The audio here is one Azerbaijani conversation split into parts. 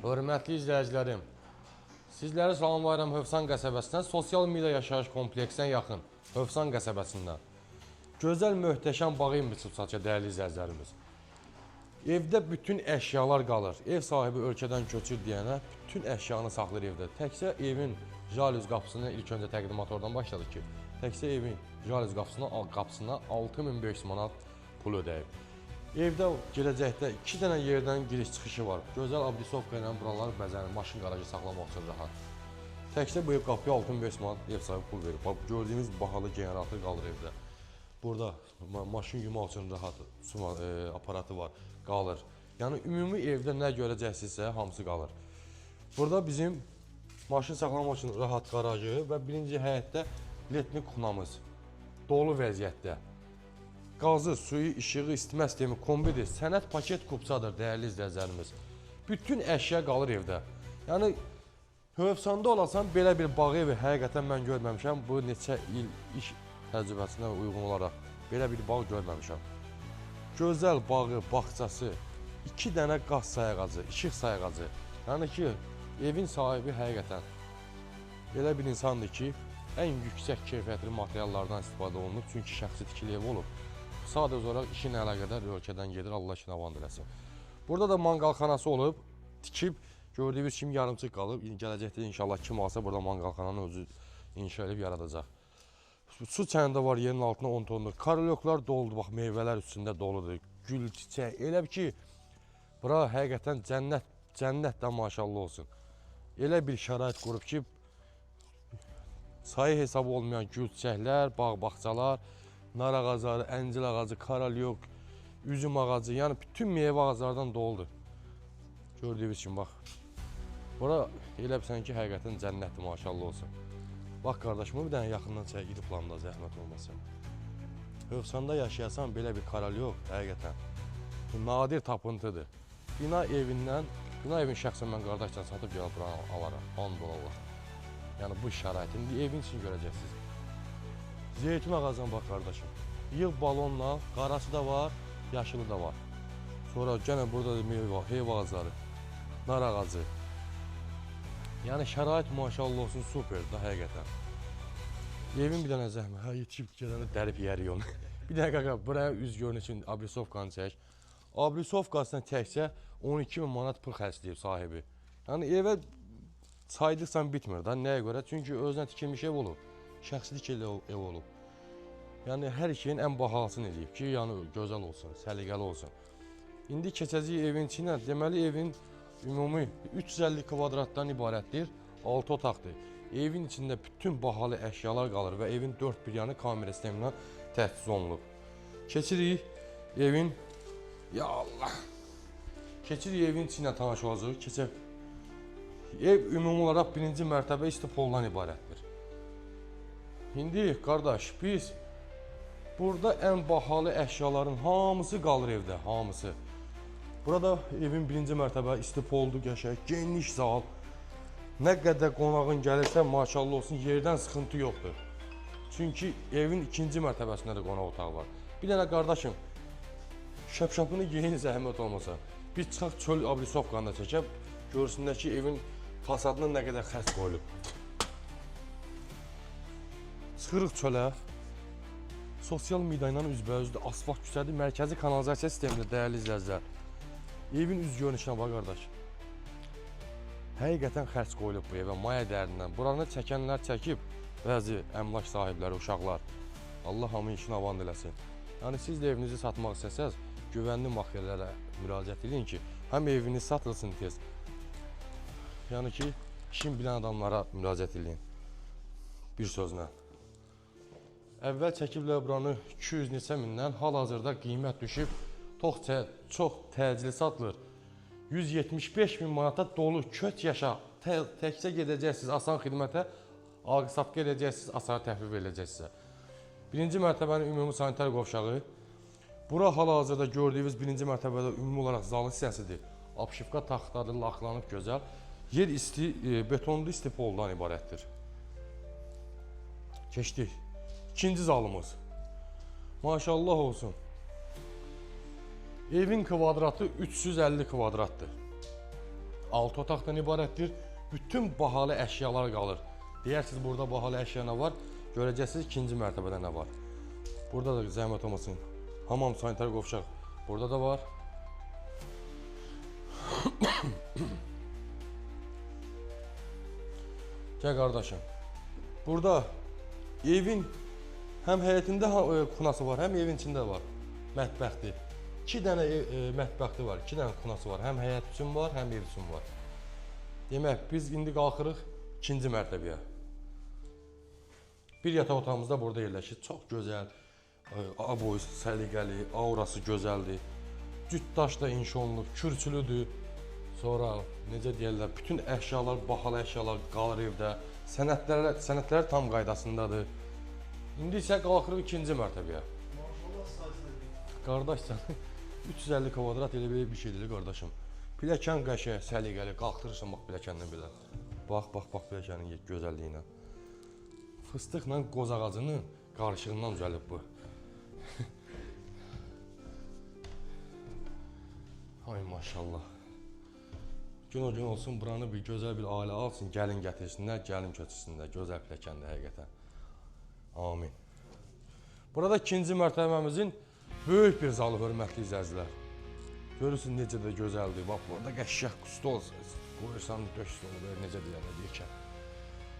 Hörmətli izləyicilərim, sizləri salamlayıram Hövsan qəsəbəsindən, sosial media yaşayış kompleksinə yaxın Hövsan qəsəbəsindən. Gözəl, möhtəşəm bağı imbiçib çatacaq dəyərli izləyicilərimiz. Evdə bütün əşyalar qalır. Ev sahibi ölkədən köçür deyənə bütün əşyanı saxlayır evdə. Təkcə evin jalüz qapısını ilk öncə təqdimat oradan başladı ki, təkcə evin jalüz qapısına 6500 manat pul ödəyib. Evdə gələcəkdə 2 dənə yerdən giriş-çıxışı var. Gözəl abrisovka ilə buraları bəzənir, maşın qarajı saxlamaq üçün rahat. Təkcə bu ev qapıya 6500 manat ev sahibi pul verir. Bax, gördüyünüz bahalı generator qalır evdə. Burada maşın yumaq üçün rahat su aparatı var, qalır. Yəni ümumi evdə nə görəcəksinizsə hamısı qalır. Burada bizim maşın saxlamaq üçün rahat qarajı və birinci həyətdə letnik xunamız dolu vəziyyətdə. Qazı, suyu, işığı, isitmə sistemi, kombidir, sənəd paket kupçadır dəyərli izləyicilərimiz. Bütün əşya qalır evdə. Yəni Hövsanda olasan belə bir bağ evi həqiqətən mən görməmişəm. Bu neçə il iş təcrübəsinə uyğun olaraq belə bir bağ görməmişəm. Gözəl bağı, bağçası, 2 dənə qaz sayğacı, işıq sayğacı. Yəni ki, evin sahibi həqiqətən belə bir insandır ki, ən yüksək keyfiyyətli materiallardan istifadə olunub. Çünki şəxsi tikili ev olub. Sadəcə olaraq işin əlaqədar ölkədən gedir, Allah işin avan diləsin. Burada da manqalxanası olub, tikib, gördüyünüz kimi yarımçıq qalıb. Gələcəkdə inşallah kim alsa burada manqalxananı özü inşa edib yaradacaq. Su çənində var, yerin altına 10 tondur. Karolyoklar doludur, bax meyvələr üstündə doludur. Gül, çiçək, elə ki, bura həqiqətən cənnətdən maşallah olsun. Elə bir şərait qurub ki, sayı hesabı olmayan gül, çiçəklər, bağ-bağçalar, nar ağacları, əncil ağacı, karalyok, üzüm ağacı, yəni bütün meyvə ağaclardan doludur. Gördüyünüz kimi, bax. Bura elə bilsən ki, həqiqətən cənnətdir, maşallah olsun. Bax, qardaşımı bir dənə yaxından çək, gidib planında zəhmət olmasın. Hövsanda yaşayasan belə bir karalyok, həqiqətən nadir tapıntıdır. Bina evin şəxsən mən qardaşdan satıb gəlib buranı alaram, and olarlar. Yəni bu şəraitin evin için görəcəksiniz. Zeytun ağacına bax qardaşım. Yığ balonla, qarası da var, yaşılı da var. Sonra gene burada da meyvə, heyv ağacları, nar ağacı. Yəni şərait maşallah olsun superdir həqiqətən. Evin bir dənə zəhmət, yetişib gedəndə dərib yərik onu. Bir dənə qaqa, buraya üz görün üçün abrisovkanı çək. Abrisovkasına təkcə 12.000 manat pul xərcləyib sahibi. Yəni evə saydıqsan bitmir da, nəyə görə? Çünki özünə tikilmiş ev olub, şəxsi tikili ev olub. Yəni hər şeyin ən bahalısını edib ki, yəni gözəl olsun, səliqəli olsun. İndi keçəcək evin içinə, deməli evin ümumi 350 kvadratdan ibarətdir, 6 otaqdır. Evin içində bütün bahalı əşyalar qalır və evin 4 bir yanı kamera sistemindən təchiz olunub. Keçirik evin, ya Allah! Keçirik evin içinə tanış olacaq, keçək. Ev ümumi olaraq birinci mərtəbə istipoldan ibarətdir. İndi qardaş, biz burada ən bahalı əşyaların hamısı qalır evdə, hamısı. Burada evin birinci mərtəbə istipoldur, qəşəng, geniş zal. Nə qədər qonağın gəlirsə, maşallah olsun, yerdən sıxıntı yoxdur. Çünki evin ikinci mərtəbəsində də qonaq otağı var. Bir dənə qardaşım, şəpşapını giyin zəhmət olmasa. Biz çıxaq çöl abrisovkanı da çəkək, görsünlər ki, evin fasadına nə qədər xərc qoyulub. Çıxırıq çölə. Sosial media ilə üzbəyüzdür, asfalt küçədir, mərkəzi kanalizasiya sistemində dəyərli izləyicilər. Evin üz görünüşünə bax qardaş. Həqiqətən xərc qoyulub bu evə, maya dərdindən. Buranı çəkənlər çəkib, bəzi əmlak sahibləri, uşaqlar. Allah hamı işini avan diləsin. Yəni siz də evinizi satmaq istəsəz, güvənli mahiyyələrə müraciət edin ki, həm eviniz satılsın tez. Yəni ki, işin bilən adamlara müraciət edin. Bir sözlə. Əvvəl çəkiblər buranı 200 neçə mindən, hal-hazırda qiymət düşüb, çox təcili satılır. 175.000 manata dolu köç yaşa, təkcə gedəcəksiniz asan xidmətə, alqı-satqı edəcəksiniz, asarı təhvil edəcəksiniz. Birinci mərtəbənin ümumi sanitar qovşağı. Bura hal-hazırda gördüyünüz birinci mərtəbədə ümumi olaraq zalı hissəsidir. Apşifka taxtadır, laxlanıb gözəl. Yer isti, betonlu istipoldan ibarətdir. Keçdik. İkinci zalımız. Maşallah olsun. Evin kvadratı 350 kvadratdır. 6 otaqdan ibarətdir. Bütün bahalı əşyalar qalır. Deyirsiniz burada bahalı əşya nə var? Görəcəksiniz ikinci mərtəbədə nə var. Burada da zəhmət olmasın. Hamam sanitar qovşaq burada da var. Gəl qardaşım. Burada evin həm həyətində xunası var, həm evin içində var. Mətbəxdir. 2 dənə mətbəxti var, 2 dənə xunası var. Həm həyət üçün var, həm ev üçün var. Demək, biz indi qalxırıq ikinci mərtəbəyə. Bir yataq otağımız da burada yerləşir. Çox gözəl, aboy, səliqəli, aurası gözəldir. Cüt daşla inşa olunub, kürçülüdür. Sonra necə deyirlər, bütün əşyalar, bahalı əşyalar qalır evdə. Sənədlər tam qaydasındadır. İndi isə qalxırıq ikinci mərtəbəyə. Qardaş sən 350 kvadrat elə bir şeydir qardaşım. Pilləkən qəşəng, səliqəli, qalxdırırsan bax pilləkəndən belə. Bax pilləkənin gözəlliyinə. Fıstıqla qoz ağacının qarışığından düzəlib bu. Ay maşallah. Gün o gün olsun buranı bir gözəl bir ailə alsın, gəlin gətirsinlər, gəlin köçürsünlər. Gözəl pilləkəndə həqiqətən. Amin. Burada ikinci mərtəbəmizin böyük bir zalı, hörmətli izləyicilər. Görürsünüz necə də gözəldir. Bax, burada qəşəng stol qoyursan, döş stolu ver, necə deyirkən.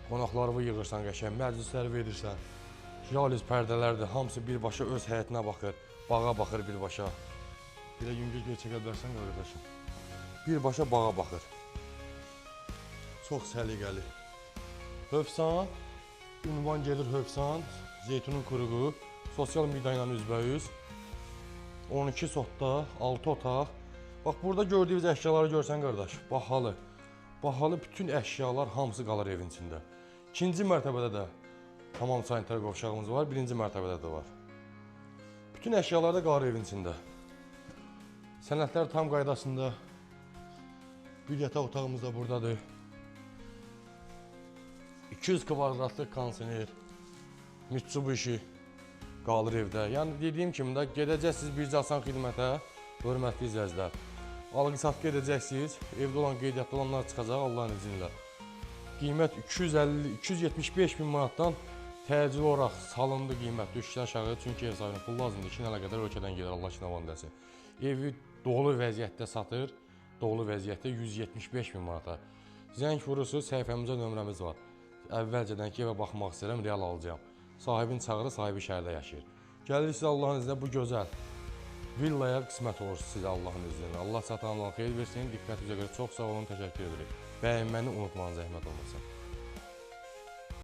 Qonaqlarını yığırsan qəşəng, məclisləri verirsən. Jaliz pərdələrdir, hamısı birbaşa öz həyətinə baxır, bağa baxır birbaşa. Belə yüngül göy çəkə bilərsən qardaşım. Birbaşa bağa baxır. Çox səliqəli. Hövsan, ünvan gedir Hövsan, zeytunun kuruğu, sosial media ilə üzbəyüz. 12 sotda, 6 otaq. Bax, burada gördüyünüz əşyaları görsən qardaş, bahalı. Bahalı bütün əşyalar hamısı qalır evin içində. İkinci mərtəbədə də tamam sanitar qovşağımız var, birinci mərtəbədə də var. Bütün əşyalar da qalır evin içində. Sənədlər tam qaydasında. Bir yataq otağımız da buradadır. 200 kvadratlıq kondisioner, Mitsubishi qalır evdə. Yəni dediyim kimi də gedəcəksiniz bircə asan xidmətə, hörmətli izləyicilər. Alqı-satqı edəcəksiniz, evdə olan qeydiyyatda olanlar çıxacaq Allahın izni ilə. Qiymət 275 min manatdan təcili olaraq salındı qiymət düşüşdən aşağı. Çünki ev sahibinin pul lazımdır, 2 ilə qədər ölkədən gedir, Allah için avan desin. Evi dolu vəziyyətdə satır, dolu vəziyyətdə 175 min manata. Zəng vurursunuz, səhifəmizə nömrəmiz var. Əvvəlcədən ki, evə baxmaq istəyirəm, real alacağım. Sahibin çağırı, sahibi şəhərdə yaşayır. Gəlir sizə Allahın izni ilə bu gözəl villaya qismət olursunuz sizə Allahın izni ilə. Allah satanlarına xeyir versin, diqqətinizə görə çox sağ olun, təşəkkür edirik. Bəyənməni unutmayın, zəhmət olmasın.